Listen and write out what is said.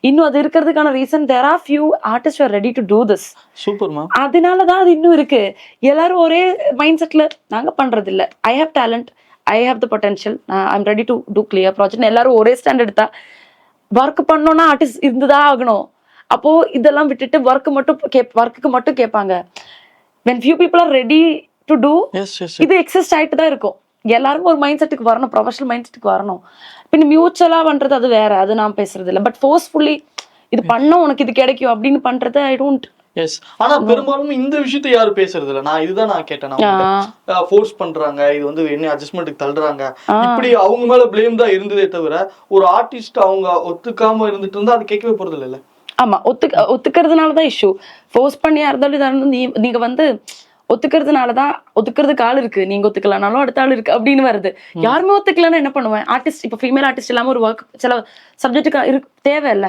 இன்னும் அது இருக்கிறதுக்கான reason there are few artist are ready to do this. சூப்பர்மா. அதனாலதான் அது இன்னும் இருக்கு. எல்லாரும் ஒரே மைண்ட் செட்ல நாங்க பண்றது இல்ல, I have talent, I have the potential, I am ready to do clear project. எல்லாரும் ஒரே ஸ்டாண்ட் எடுத்தா ஒர்க் பண்ணோம்னா ஆர்டிஸ்ட் இருந்துதான் ஆகணும். அப்போ இதெல்லாம் விட்டுட்டு ஒர்க்குக்கு மட்டும் கேட்பாங்க. when few people are ready to do, இது எக்ஸிஸ்ட் ஆயிட்டு தான் இருக்கும். எல்லாரும் ஒரு மைண்ட் செட்டுக்கு வரணும், ப்ரொஃபஷனல் மைண்ட் செட்டுக்கு வரணும். பின் மியூச்சுவலா பண்றது அது வேற, அது நான் பேசுறது இல்லை. பட் ஃபோர்ஸ்ஃபுல்லி இது பண்ண உனக்கு இது கிடைக்கும் அப்படின்னு பண்றது ஐ டோன்ட். எஸ். ஆனா பெரும்பாலும் இந்த விஷயத்தை யாரும் பேசுறது இல்ல. இதுதான் நான் கேட்டேன். ஃபோர்ஸ் பண்றாங்க, இது வந்து என்ன அட்ஜஸ்ட்மெண்ட்டுக்கு தள்ளுறாங்க, இப்படி அவங்க மேல பிளேம் தான் இருந்ததே தவிர ஒரு ஆர்டிஸ்ட் அவங்க ஒத்துக்காம இருந்துட்டு இருந்தா அது கேட்கவே போறது இல்ல. ஆமா, ஒத்துக்கிறதுனாலதான் இஷ்யூ. ஃபோர்ஸ் பண்ணியா இருந்தாலும் நீங்க வந்து ஒத்துக்கிறதுனாலதான், ஒத்துக்கிறதுக்கு ஆள் இருக்கு, நீங்க ஒத்துக்கலனாலும் அடுத்த ஆள் இருக்கு அப்படின்னு வருது. யாருமே ஒத்துக்கலன்னா என்ன பண்ணுவேன்? ஆர்டிஸ்ட் இப்ப ஃபீமேல் ஆர்டிஸ்ட் இல்லாம ஒரு ஒர்க் சில சப்ஜெக்டுக்கு தேவை இல்ல.